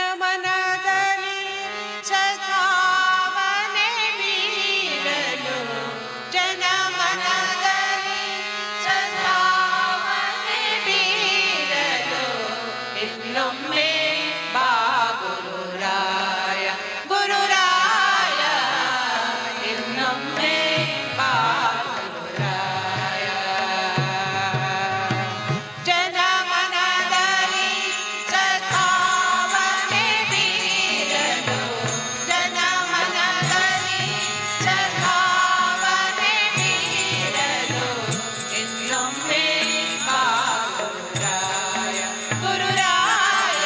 ಜನಮನದಲ್ಲಿ ಸದ್ಭಾವನೆ ಬೀರಲು ಜನಮನದಲ್ಲಿ ಸದ್ಭಾವನೆ ಬೀರಲು ಇನ್ನೊಮ್ಮೆ ಬಾ ಗುರುರಾಯ ಗುರುರಾಯ ಇನ್ನೊಮ್ಮೆ ಬಾ ಗುರುರಾಯ ಜನಮನದಲ್ಲಿ ಸದ್ಭಾವನೆ ಬೀರಲು ಜನಮನದಲ್ಲಿ ಸದ್ಭಾವನೆ ಬೀರಲು ಇನ್ನೊಮ್ಮೆ ಬಾ ಗುರುರಾಯ ಗುರುರಾಯ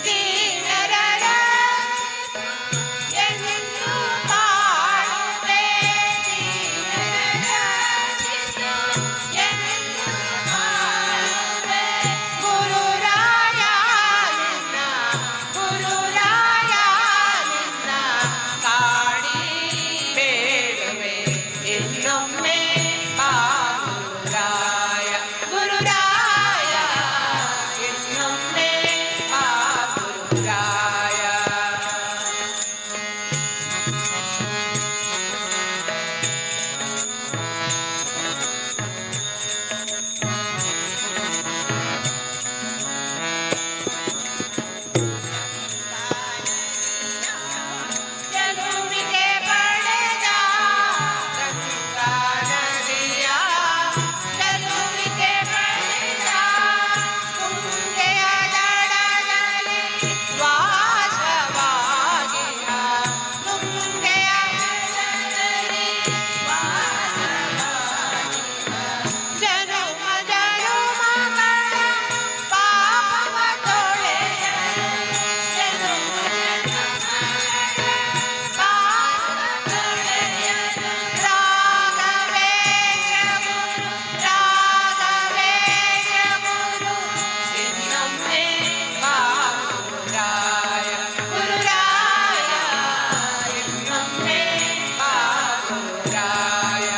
ದೀನರ ಎಂದು ಕಾಣುವೆ ದೀನರ ಎಂದು ಕಾಣುವೆ ಗುರುರಾಯ ನಿನ್ನ ಗುರುರಾಯ ನಿನ್ನ ಕಾಡಿ ಬೇಡುವೆ ಇನ್ನೊಮ್ಮೆ ಆ ಗುರುರಾಯ ಗುರುರಾಯ ಇನ್ನೊಮ್ಮೆ ಆ ಗುರುರಾಯ ಗೆಲುವಿಗೆ ಪಡೆದ ಗಂಗಾ ನದಿಯ ಗೆಲುವಿಗೆ ಪಡೆದ ತುಂಗೆಯ ದಡದಲ್ಲಿ ವಾಸವಾಗಿಹ ತುಂಗೆಯ ದಡದಲ್ಲಿ ವಾಸವಾಗಿಹ ಜನುಮ ಜನುಮಗಳ ಪಾಪವ ತೊಳೆಯಲು ಜನುಮ ಜನುಮಗಳ ಪಾಪವ ತೊಳೆಯಲು ರಾಘವೇಂದ್ರ ಗುರು ರಾಘವೇಂದ್ರ ಗುರು ಇನ್ನೊಮ್ಮೆ ಬಾ ಗುರುರಾಯ ಗುರುರಾಯ ಇನ್ನೊಮ್ಮೆ ಬಾ ಗುರುರಾಯ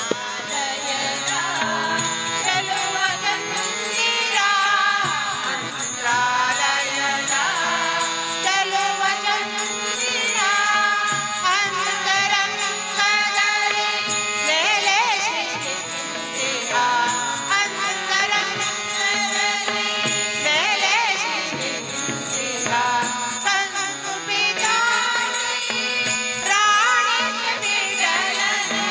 ರಾಲಯದ ಚೆಲುವ ಚಂದಿರ ಮಂತ್ರಾಲಯದ ಚೆಲುವ ಚಂದಿರ ಅಂತರಂಗದಲ್ಲಿ ನೆಲೆಸಿನಿಂತಿಹ ಅಂತರಂಗದಲ್ಲಿ ನೆಲೆಸಿನಿಂತಿಹ ಸಂತು ಪಿತಾಮಹಿ ರಾಣಿ ಬಿಡಲನೆ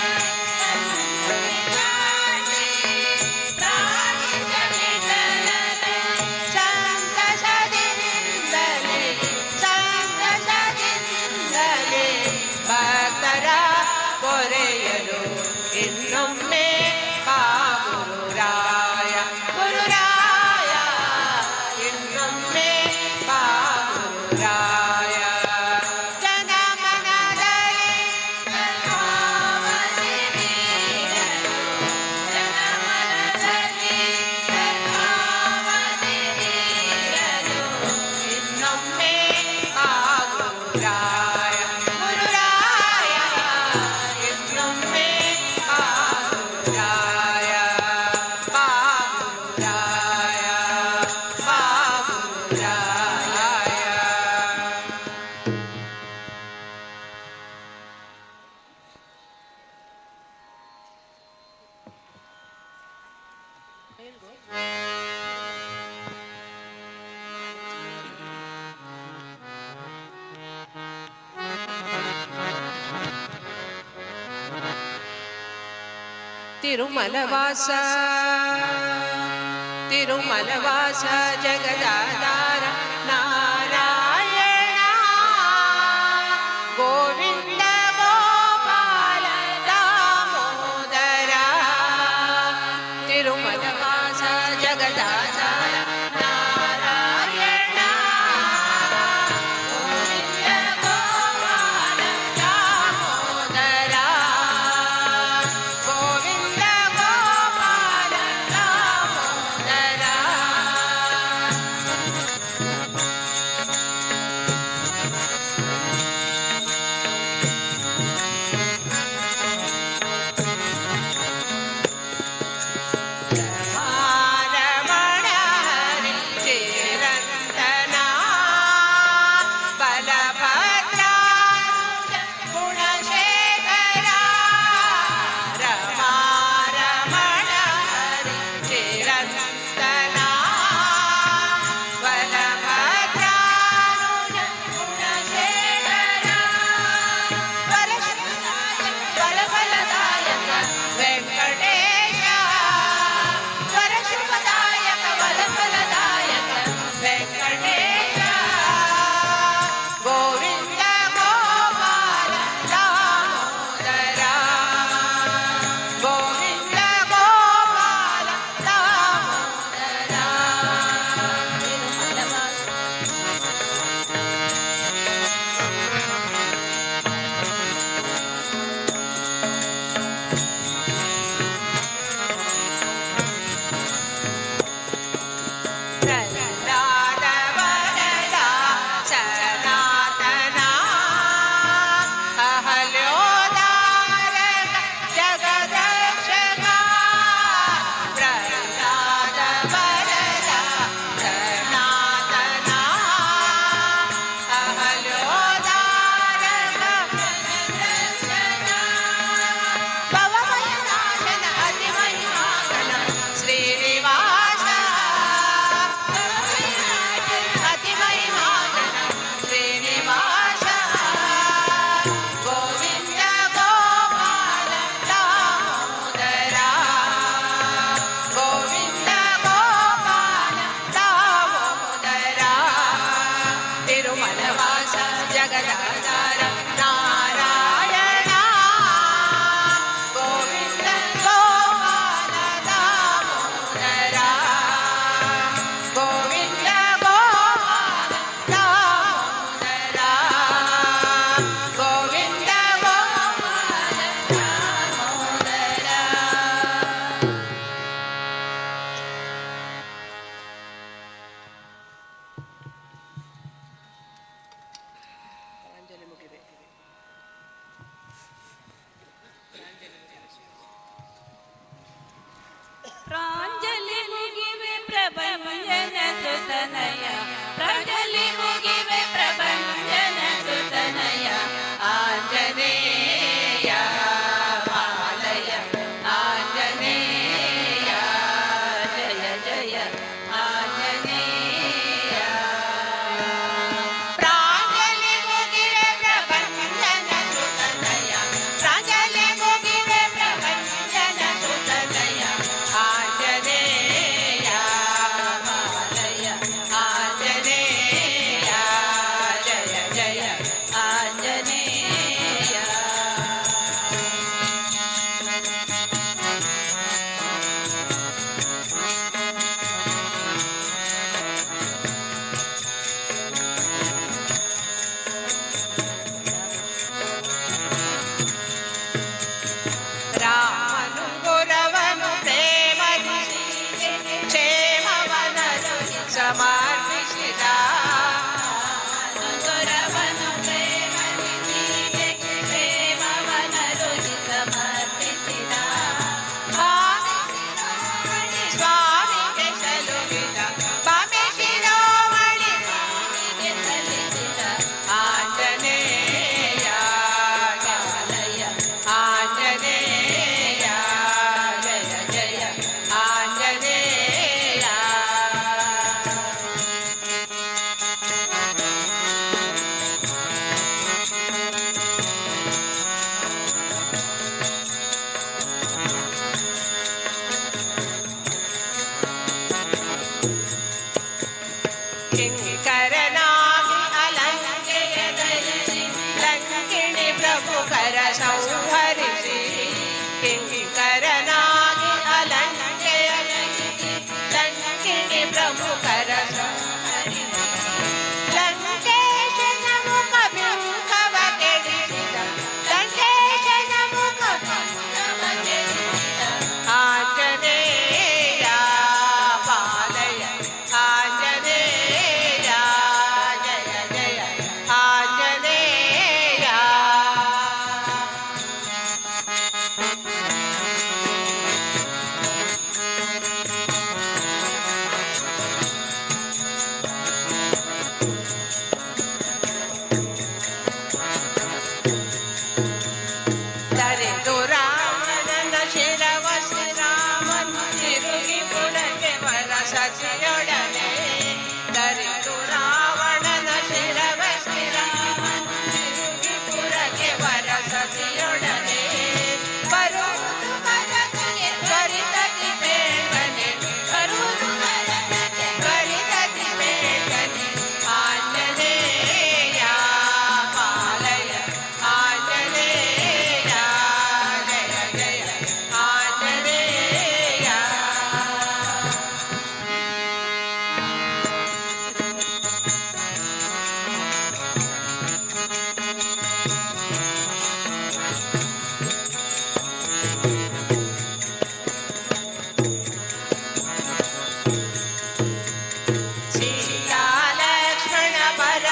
ಸಂತಸದಿಂದಲೇ ಭಕ್ತರ ಪೊರೆಯಲು ಇನ್ನೊಮ್ಮೆ ಬಾ ಗುರುರಾಯ ಗುರುರಾಯ ಇನ್ನೊಮ್ಮೆ ಬಾ ಗುರುರಾಯ ಜನಮನದಲ್ಲಿ ಕರ್ಮಾವತಿ ನೀಡಲು ಜನಮನದಲ್ಲಿ ಕರ್ಮಾವತಿ ನೀಡಲು ಇನ್ನೊಮ್ಮೆ ಬಾ ಗುರುರಾಯ ಗುರುರಾಯ ಇನ್ನೊಮ್ಮೆ ಬಾ ಗುರುರಾಯ ಬಾ ಗುರುರಾಯ ಬಾ ಗುರುರಾಯ ತಿರುಮಲವಾಸ ತಿರುಮಲವಾಸ ಜಗದಾಧಾರ ನಾರಾಯಣ ಗೋವಿಂದ ಗೋಪಾಲ ದಾಮೋದರ ತಿರುಮಲವಾಸ ಜಗದಾಧಾರ ನಾರಾಯಣ ಗೋವಿಂದ ಗೋಪಾಲ ದಾಮೋದರ ಗೋವಿಂದ ಗೋಪಾಲ ದಾಮೋದರ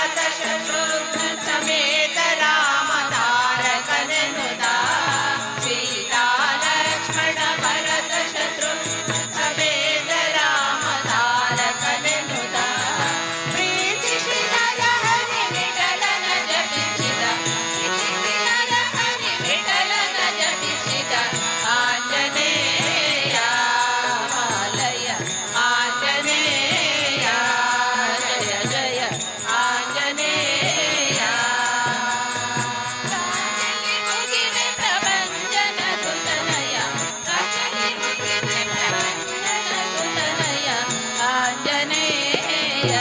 ಭರತ ಶತ್ರುಘ್ನ ಸಮೇತ ರಾಮ ತಾರಕನೆನುತ ಸೀತಾ ಲಕ್ಷ್ಮಣ ಭರತ ಶತ್ರುಘ್ನ ಸಮೇತ ರಾಮ ತಾರಕನೆನುತ ಪ್ರೀತಿಸಿದ ಹರಿ ವಿಠಲನ ಜಪಿಸಿದ ಪ್ರೀತಿಸಿದ ಹರಿ ವಿಠಲನ ಜಪಿಸಿದ ಆಂಜನೇಯ ಮಾಲಯ ಆಂಜನೇಯ ಜಯ ಜಯ ಆಂಜನೇಯ ರಾಜಲಿ ಮುಗಿವೆ ಪ್ರಪಂಚನ ಸುತನಯ ರಾಜಲಿ ಮುಗಿವೆ ಪ್ರಪಂಚನ ಸುತನಯ ಆಂಜನೇಯ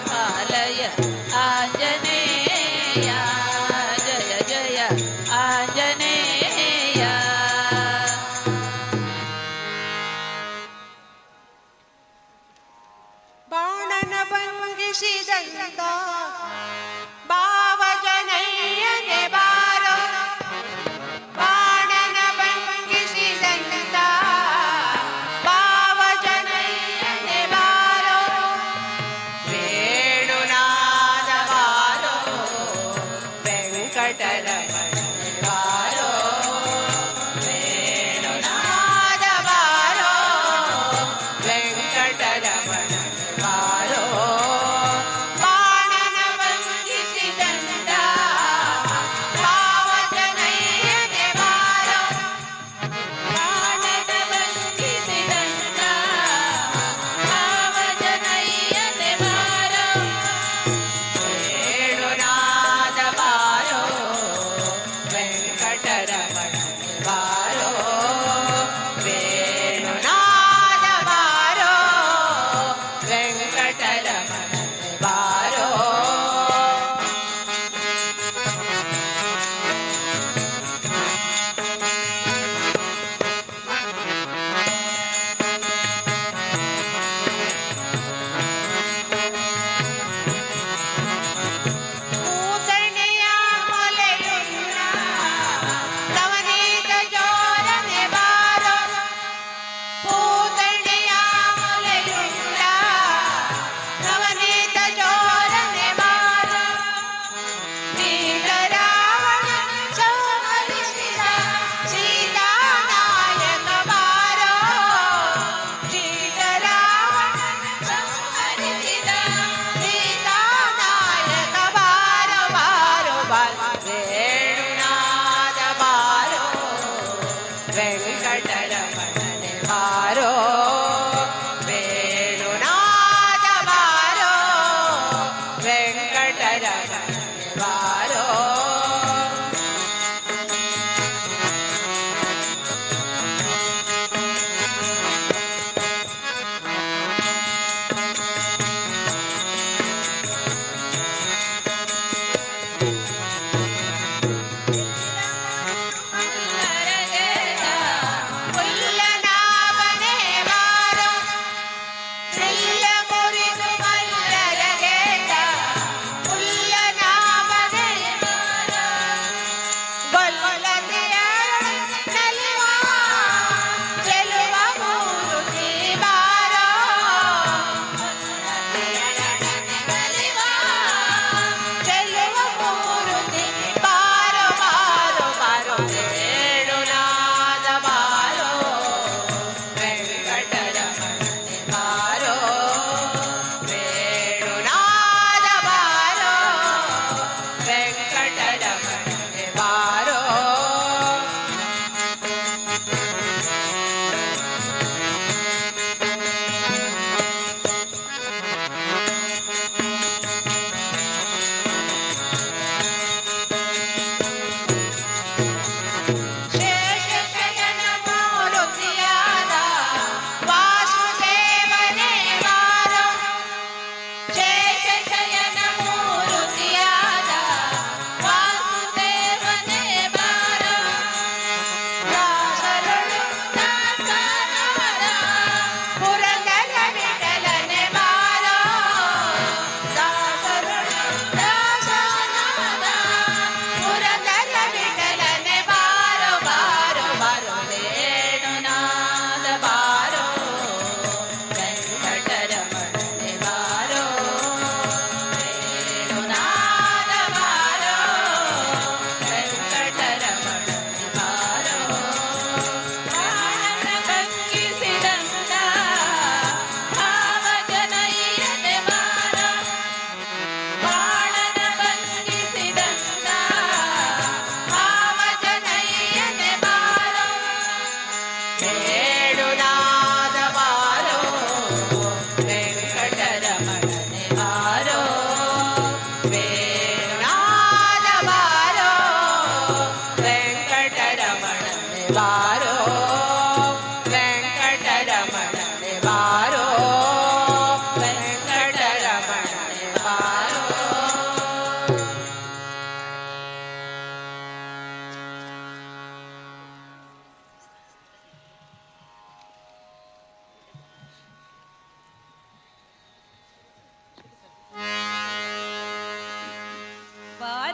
ಮಾಲಯ ಆಂಜನೇಯ ಜಯ ಜಯ ಆಂಜನೇಯ ಬಾಣನ ಭಂಗಿಸಿದಂತ ಭಾವಜನಯ್ಯನೆ ಬಾರೋ ಬಾಣನ ಭಂಗಿಸಿದಂತ ಭಾವಜನಯ್ಯನೆ ಬಾರೋ ವೇಣುನಾದ ಬಾರೋ ವೆಂಕಟರಮಣ ಬಾರೋ ವೇಣುನಾದ ಬಾರೋ ವೆಂಕಟರಮಣ ಬಾರೋ ಬಾಣನ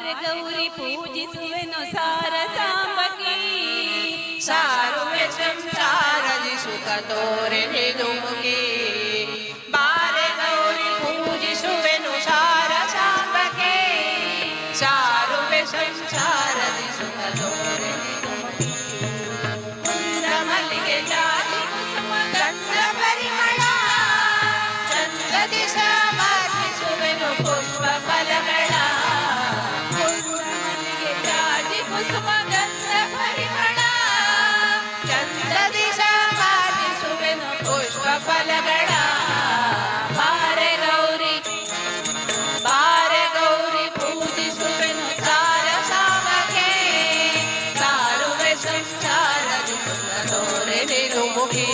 ಬಾರೆ ಗೌರಿ ಪೂಜಿಸುವೆನು ಸಾರ ಸಾಂಬಕಿ ಸಾರುವೆ ಸಂಸಾರದಿ ಸುಖ ತೋರೆದು ಮುಗಿ ಬಾರೆ ಗೌರಿ ಪೂಜಿಸುವೆನು ಸಾರ ಸಾಂಬಗೆ ಸಾರುವೆ ಸಂಸಾರದಿ ಸುಖ ತೋರೆದು ಮುಗಿ ಕುಂದ ಮಲ್ಲಿಗೆ ಜಾತಿ ಕುಸುಮ ಗಂಧ ಪರಿಮಳ ಚಂದದಿ ಸಮರ್ಪಿಸುವೆನು ಪುಷ್ಪ ಫಲಗಳ ಕುಂದ ಮಲ್ಲಿಗೆ ಜಾಜಿ ಕುಸುಮ ಗಂಧ ಪರಿಮಳ ಚಂದದಿ ಸಮರ್ಪಿಸುವೆನು ಪುಷ್ಪ ಫಲಗಳ ಬಾರೆ ಗೌರಿ ಪೂಜಿಸುವೆನು ಸಾರ ಸಾಮಕ್ಕೆ ಸಾರುವೆ ಸಂಸಾರದಿ ಸುಖ ತೋರೆದಿರು ಮುಗಿ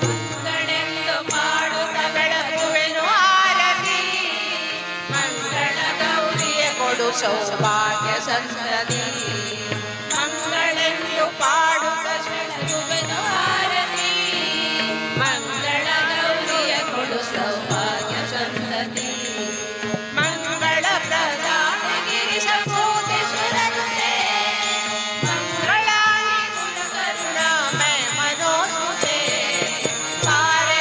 ಮಂಗಳೆಂದು ಮಾಡುತ್ತ ಬೆಳಗುವೆನು ಆರತಿ ಮಂಗಳ ಗೌರಿಯ ಕೊಡು ಸೌಭಾಗ್ಯ ಸಂತತಿ ಮಂಗಳೆಂದು ಪಾಡುತ್ತ ಬೆಳಗುವೆನು ಆರತಿ ಮಂಗಳ ಗೌರಿಯ ಕೊಡು ಸೌಭಾಗ್ಯ ಸಂತತಿ ಮಂಗಳ ಪ್ರಧಾನ ಗಿರಿಶ ಭೂತೇಶ್ವರನುತೆ ಮಂಗಳಾನಿ ಗುಣಕರುಣಾಮಯ ಮನೋಸ್ತುತೆ ಬಾರೆ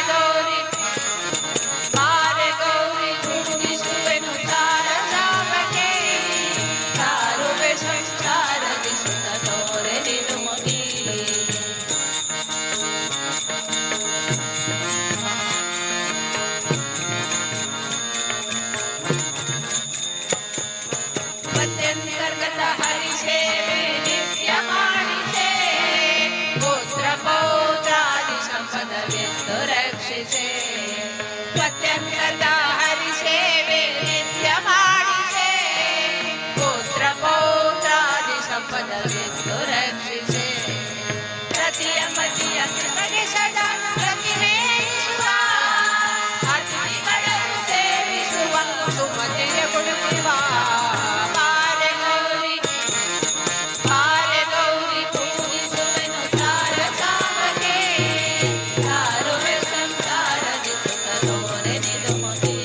ಗೌರಿ ಪೂಜಿಸುವೆನು ಸಾರ ಸಾಮಕ್ಕೆ ಸಾರುವೆ ಸಂಸಾರದಿ ಸುಖ ತೋರೆದಿರು ಮುಗಿ ಮತ್ಯಂತರ್ಗತ ಹರಿಸೇವೆ ನಿತ್ಯ ಮಾಡಿಸೆ ಪುತ್ರ ಪೌತ್ರಾದಿ ಸಂಪದವೆಂದು ರಕ್ಷಿಸೆ ಮತ್ಯಂತರ್ಗತ ಹರಿಸೇವೆ ನಿತ್ಯ ಮಾಡಿಸೆ ಪುತ್ರ ಪೌತ್ರಾದಿ ಸಂಪದವೆಂದು ರಕ್ಷಿಸೆ ಪ್ರತಿಯ ಮತಿಯ ಕೃಪಗೆ ಸದಾ ಪ್ರತಿಮೇಯಿಸುವ ಅತಿಥಿಗಳನ್ನು ಸೇವಿಸುವ ಸುಮತಿಯ ಕೊಡುವ ಬಾರೆ ಗೌರಿ ಪೂಜಿಸುವೆನು ಸಾರ ಸಾಮಕ್ಕೆ ಸಾರುವೆ ಸಂಸಾರದಿ ಸುಖ ತೋರೆದಿರು ಮುಗಿ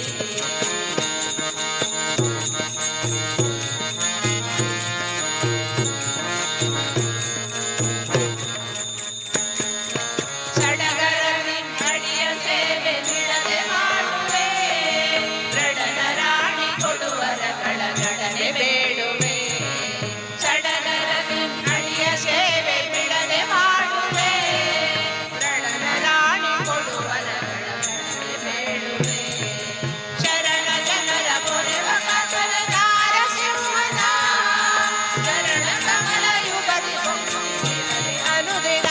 ಸಡಗರದಿ ಅಡಿಯ ಸೇವೆ ಬಿಡದೆ ಮಾಡುವೆ ರಡನ ರಾಣಿ ಕೊಡುವರಗಳ ಗಣನೆ ಬೇಡುವೆ ಸಡಗರದಿ ಅಡಿಯ ಸೇವೆ ಬಿಡದೆ ಮಾಡುವೆ ರಡನ ರಾಣಿ ಕೊಡುವರಗಳ ಗಣನೆ ಬೇಡುವೆ ಶರಣ ಜನರ ಪೊರೆವ ಕಚಲದಾರ ಸಿಂಹನ ಶರಣ ಕಮಲ ಯುಗದಿ ಅನುದಿನ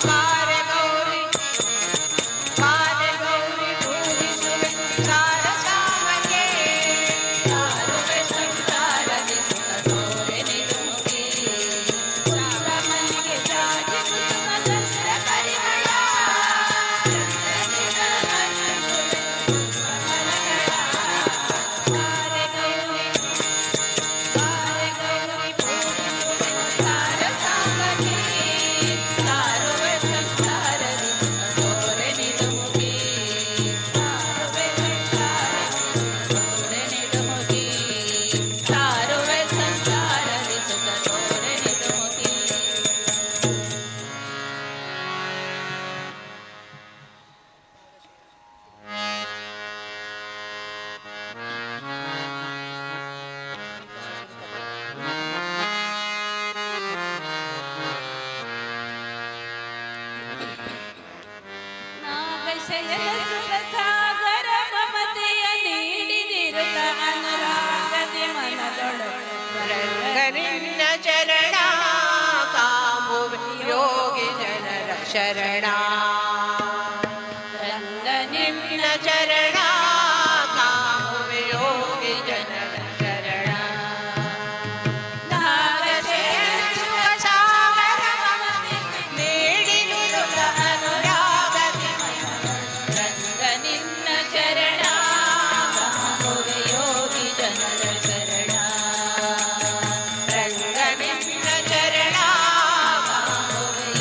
ಬಾರೆ ಗೌರಿ ಪೂಜಿಸುವೆನು ಸಾರ ಸಾಮಕ್ಕೆ ಸಾರುವೆ ಸಂಸಾರದಿ ಸುಖ ತೋರೆದಿರು ಮುಗಿ ಕುಂದ ಮಲ್ಲಿಗೆ ಜಾಜಿ ಕುಸುಮ ಗಂಧ ಪರಿಮಳ ಚಂದದಿ ಸಮರ್ಪಿಸುವೆನು ಪುಷ್ಪ ಫಲಗಳ ಬಾರೆ ಗೌರಿ ಪೂಜಿಸುವೆನು ಸಾರ ಸಾಂಬಕ್ಕೆ ಸಾರುವೆ ಸಂಸಾರದಿ ಸುಖ ತೋರೆದಿರು ಮುಗಿ ಸಾರುವೆ ಸಂಸಾರದಿ ಸುಖ ತೋರೆದಿರು ಮುಗಿ ನಾಗಶಯನ ಸುರ ಸಾಗರ ಮಮತೆಯ ನೀಡಿದಿರುತ್ತ ಅನುರಾಗದಿ ಮನದೊಳಗೆ ರಂಗನಿನ್ನ ಚರಣ ಕಾಮುವೆ ಯೋಗಿ ಜನರ ಶರಣ ರಂಗನಿನ್ನ ಚರಣ ಕಾಮುವೆ ಯೋಗಿ ಜನರ ಶರಣ ನಾಗಶಯನ ಸುರ ಸಾಗರ ಮಮತೆ ನೀಡಿದಿರುತ್ತ ಅನುರಾಗದಿ ರಂಗನಿನ್ನ ಚರಣ ಕಾಮುವೆ ಯೋಗಿ ಜನರ ಶರಣ ರಂಗನಿನ್ನ ಚರಣ ಕಾಮುವೆ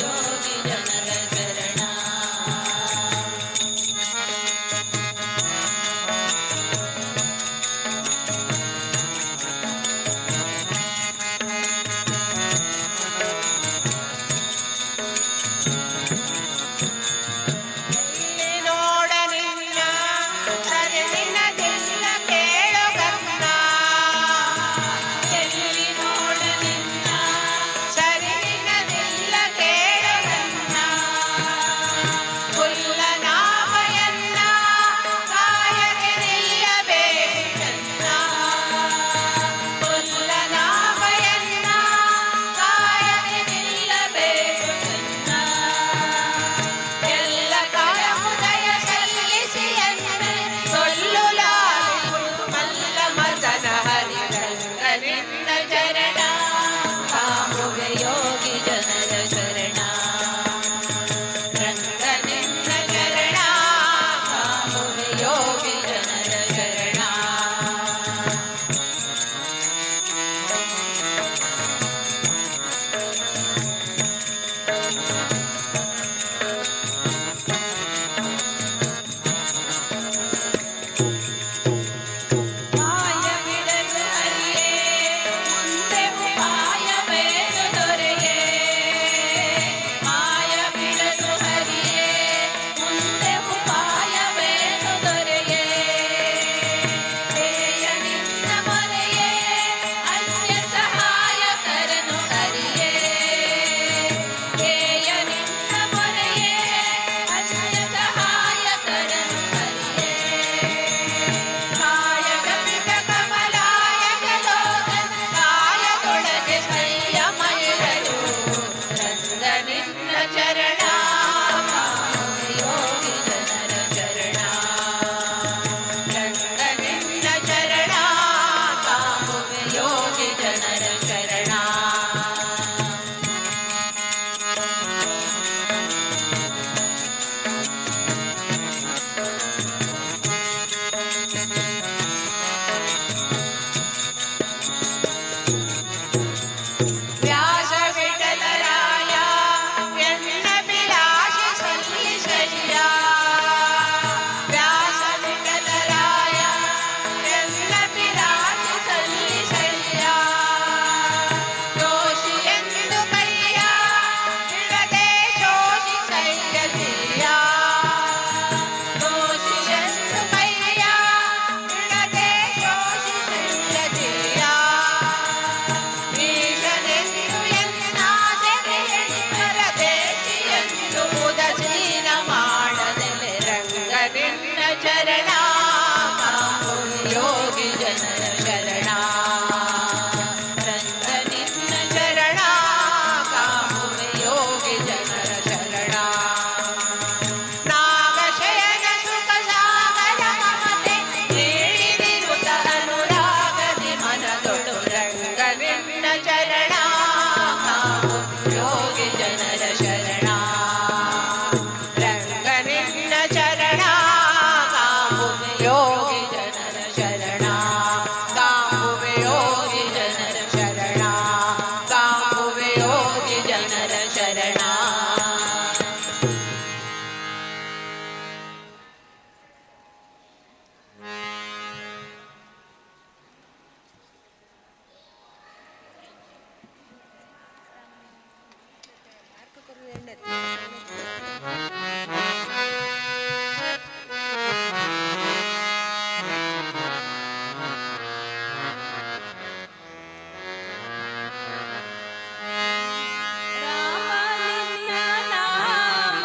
ರಾಮ ನಿನ್ನ ನಾಮ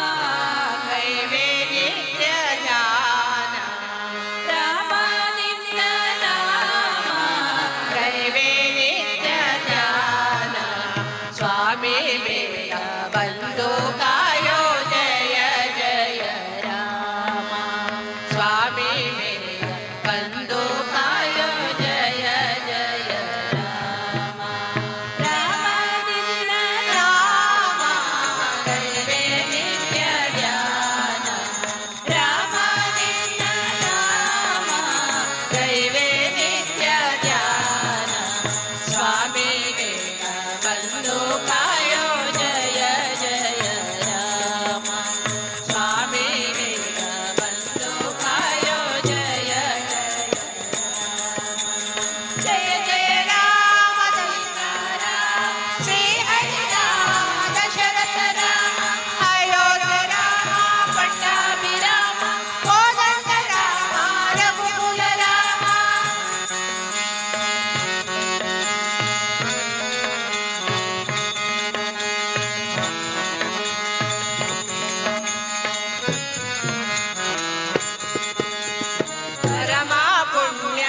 ಕೈವೇ ನಿತ್ಯ ಧ್ಯಾನ ರಾಮ ನಿನ್ನ ನಾಮ ಕೈವೇ ನಿತ್ಯ ಧ್ಯಾನ ಸ್ವಾಮಿ ಬೇಗ ಬಂದು ಕಾಯೋ ಜಯ ಜಯ ರಾಮ ಸ್ವಾಮಿ ಬೇಗ ಬಂದು ಕಾಯೋ ಜಯ ಜಯ ರಾಮ ರಾಮ ನಿನ್ನ ರಾಮ ಕೈವೇ ನಿತ್ಯ ಧ್ಯಾನ ರಾಮ ನಿನ್ನ ನಾಮ ಕೈವೇ ನಿತ್ಯ ಧ್ಯಾನ ಸ್ವಾಮಿ ಬೇಗ ಬಂದು ಕಾಯೋ ಜಯ ಜಯ ರಾಮ ಸ್ವಾಮಿ ಬೇಗ ಬಂದು ಕಾಯೋ ಜಯ ಜಯ ಜಯ ರಾಮ ದಶರಥ ಶ್ರೀ ಹರಿ ರಾಮ ದಶರಥ ರಾಮ ಅಯೋಧ್ಯ ರಾಮ ಪಟ್ಟಾಭಿರಾಮ ಕೋದಂಡ ರಾಮ ರಘುಕುಲ ರಾಮ ಪರಮ ಪುಣ್ಯ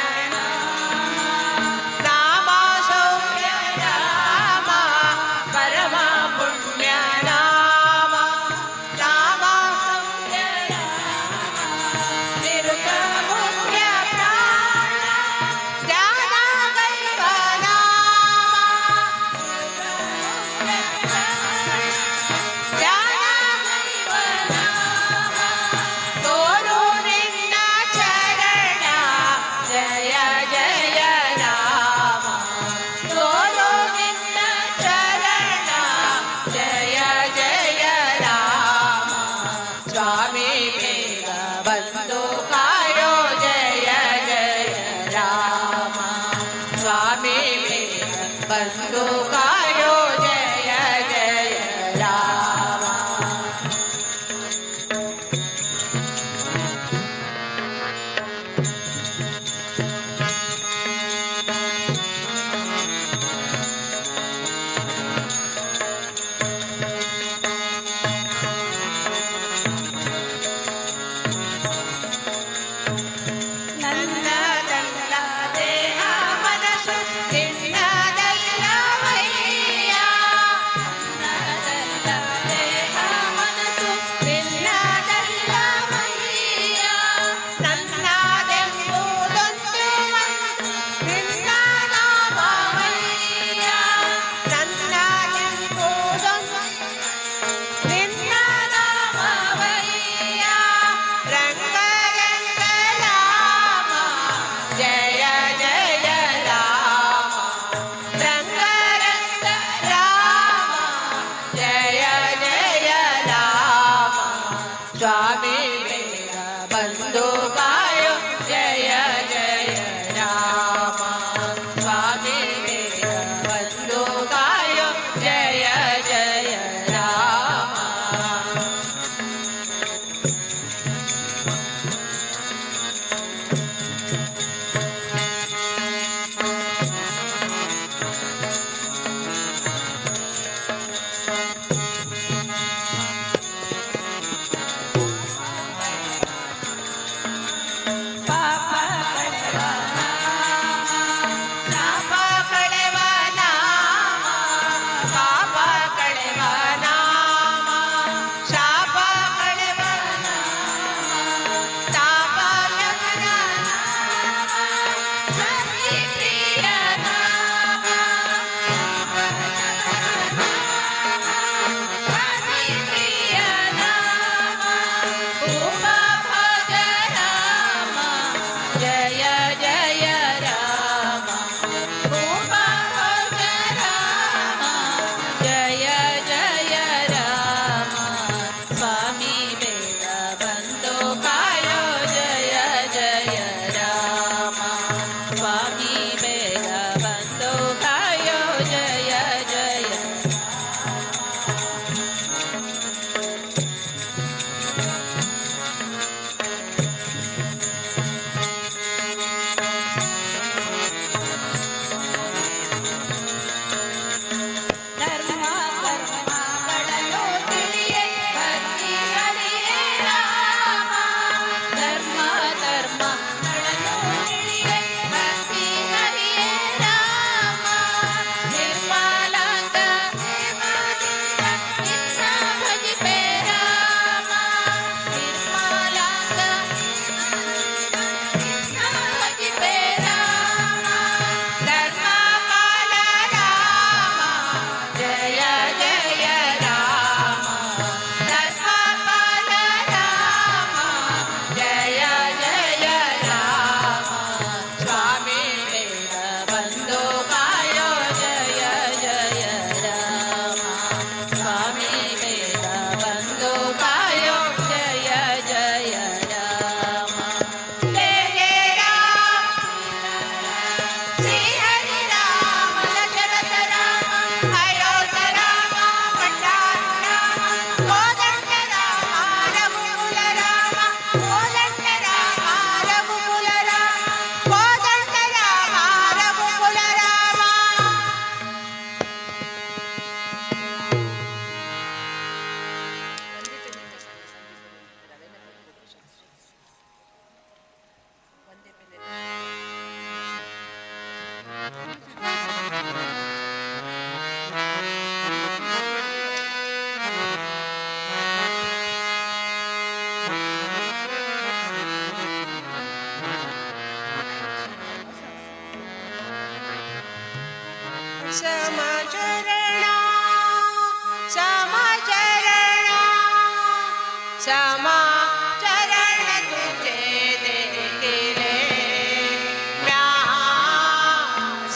ರಾಮ ಸೌಮ್ಯ ರಾಮ ಪರಮ ಪುಣ್ಯ ರಾಮ ರಾಮ ಸೌಮ್ಯ ರಾಮ ನಿರುತ ಮುಖ್ಯ ಪ್ರಾಣ ಧ್ಯಾನ ಗೈವ ರಾಮ ಧ್ಯಾನ ಗೈವ ರಾಮ ತೋರು ನಿನ್ನ ಚರಣ ಜಯ ಜಯ ರಾಮ ತೋರು ನಿನ್ನ ಚರಣ ಜಯ ಜಯ ರಾಮ ಸ್ವಾಮಿ ಬೇಗ ಬಂದು ಕಾಯೋ ಜಯ ಜಯ ರಾಮ ಸ್ವಾಮಿ ಬೇಗ ಬಂದು ಕಾಯೋ ಜಯ ಜಯ ರಾಮ ನನ್ನ ನನ್ನದಲ್ಲ ದೇಹ ಮನಸ್ಸು ನಿನ್ನದಲ್ಲ ಮೈಯ ನನ್ನದಲ್ಲ ದೇಹ ಮನಸ್ಸು ನಿನ್ನದಲ್ಲ ಮೈಯ ನನ್ನದೆಂಬುದೊಂದು ನಿನ್ನ ನಾಮವಯ್ಯ ನನ್ನದೆಂಬುದೊಂದು ನಿನ್ನ ನಾಮವಯ್ಯ ರಂಗ ರಂಗ ರಾಮ ಜಯ ಜಯ ರಾಮ ರಂಗ ರಂಗ ರಾಮ ಜಯ ಜಯ ರಾಮ ಸ್ವಾಮಿ ಬೇಗ ಬಂದು ಕಾಯೋ ಜಯ ಜಯ ರಾಮ ಸ್ವಾಮಿ ಬೇಗ ಬಂದು ಕಾಯೋ ಜಯ ಜಯ ರಾಮ समा चरण तुझे देखिले म्या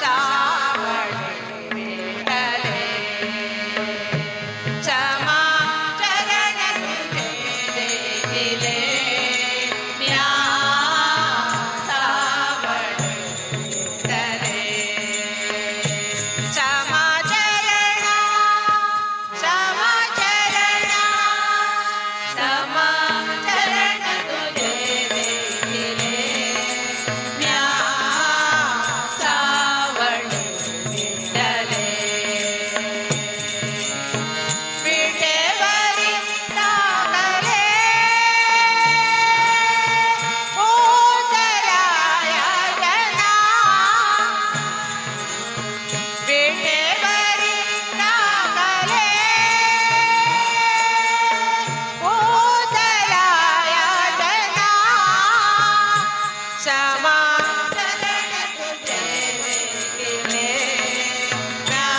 सावळे विठ्ठले समा चरण तुझे देखिले म्या सावळे विठ्ठले समा चरण तुझे देखिले म्या सावळे विठ्ठले विठेवरी टाकले उतराया जना विठेवरी टाकले उतराया जना समा चरण तुझे देखिले म्या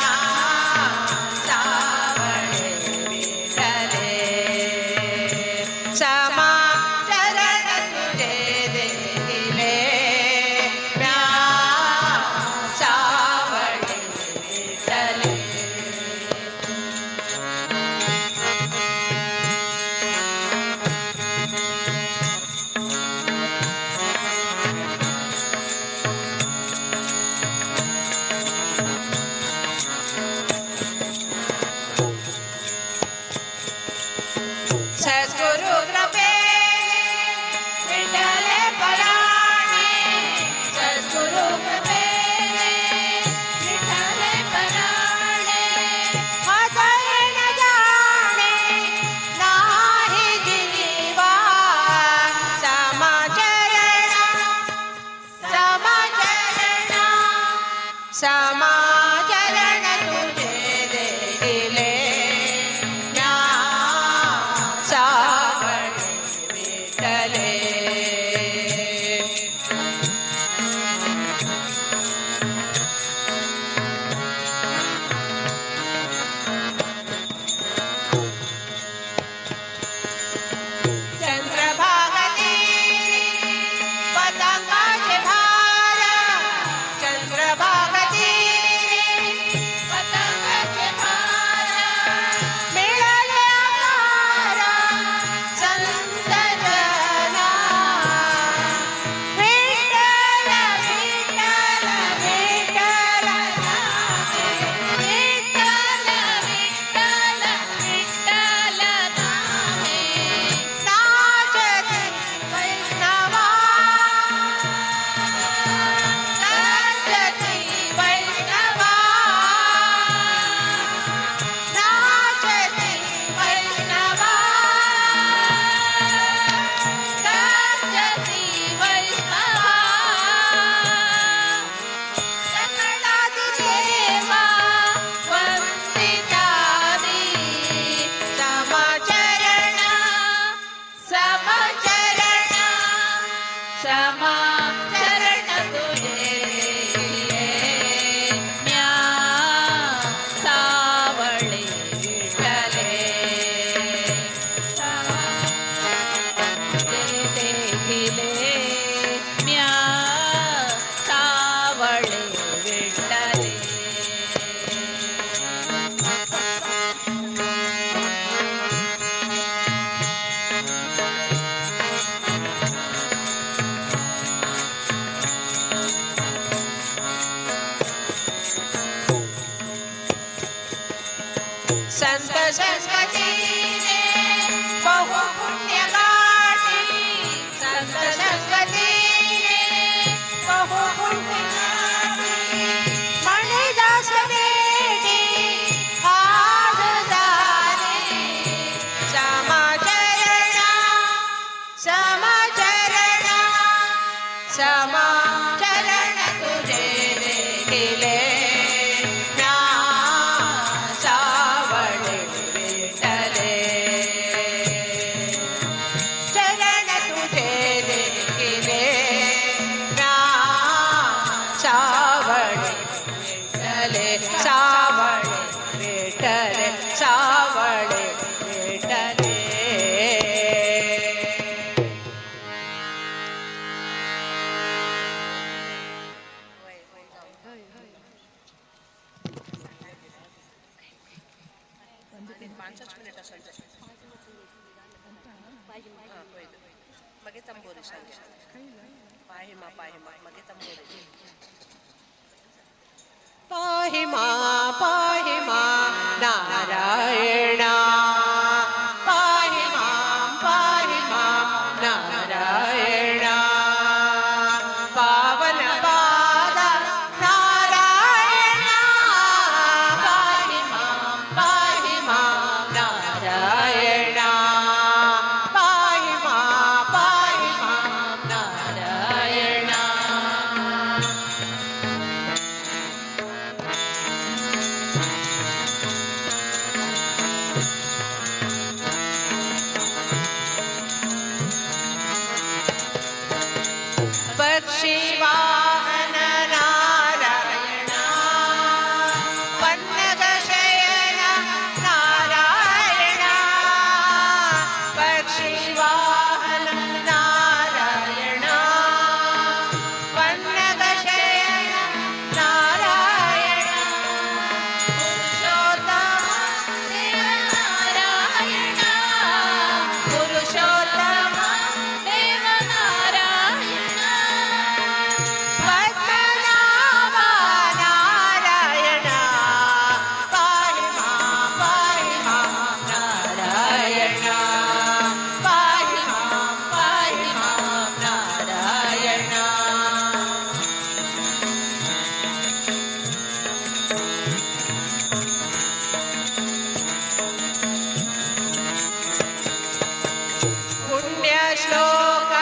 सावळे विठ्ठले समा चरण तुझे देखिले म्या सावळे विठ्ठले सद्गुरु कृपेने विठ्ठले पराणे सद्गुरु कृपेने विठ्ठले पराणे हृदय न जाणे नाही जीवा समाचरण समाचरण तुझे देखिले म्या सावळे विठ्ठले चंद्रभागती पतंगाचे भार चंद्रभागती पतंगाचे भार मिळाले आकार संत जना विठ्ठल विठ्ठल विठ्ठल नामे विठ्ठल विठ्ठल विठ्ठल नामे नाचती वैष्णवा नाचती वैष्णवा नाचती वैष्णवा नाचती वैष्णवा सकळादी देवा वंदितादी समाचरण समचरण समाचरण तुझे देखिले म्या सावळे विठ्ठले तुझे देखिले म्या सावळे विठ्ठले संत संस्कृतीने बहु पुण्य गाठी संत संस्कृतीने बहु पुण्य गाठी मणिदास बेटी आज जाणे समाचरण समाचरण समाचरण तुझे देखिले म्या सावळे विठ्ठले चरण तुझे देखिले म्या सावळे विठ्ठले सावळे विठ्ठले सावळे विठ्ठले 5 मिनिट संजय मगे तंबोरी संजय पाहिमा मगे तंबोरी पाहिमा नारायण पाहिमा नारायण पावन पाद नारायण पाहिमा नारायण पाहिमा नारायण पक्षिवाहन नारायण पन्नगशयन नारायण पक्षिवाहन नारायण पन्नगशयन नारायण पुरुषोत्तम देव नारायण पद्मनाभ नारायण पाहिमा नारायण पाहिमा नारायण पुण्यश्लोक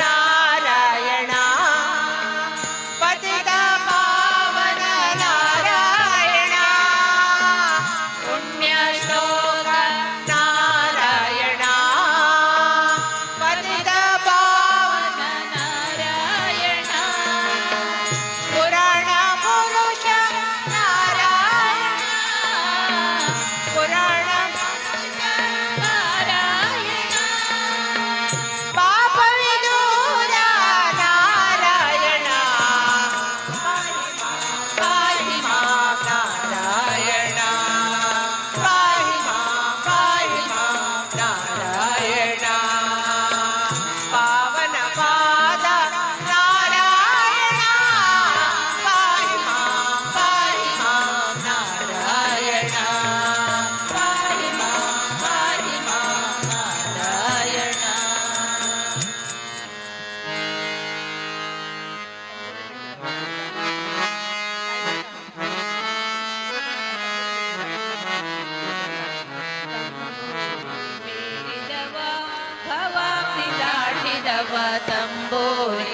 नारायण पतित पावन नारायण पुण्यश्लोक नारायण पतित पावन नारायण पुराण पुरुष नारायण पुराण नारायण पाप विदूर नारायण पाहिमा नारायण पाहिमा नारायण पावन पाद नारायण पाहिमा नारायण पाहिमा नारायण ಮೇರಿದವ ಭವಾಬ್ದಿ ದಾಟಿದವ ತಂಬೋರಿ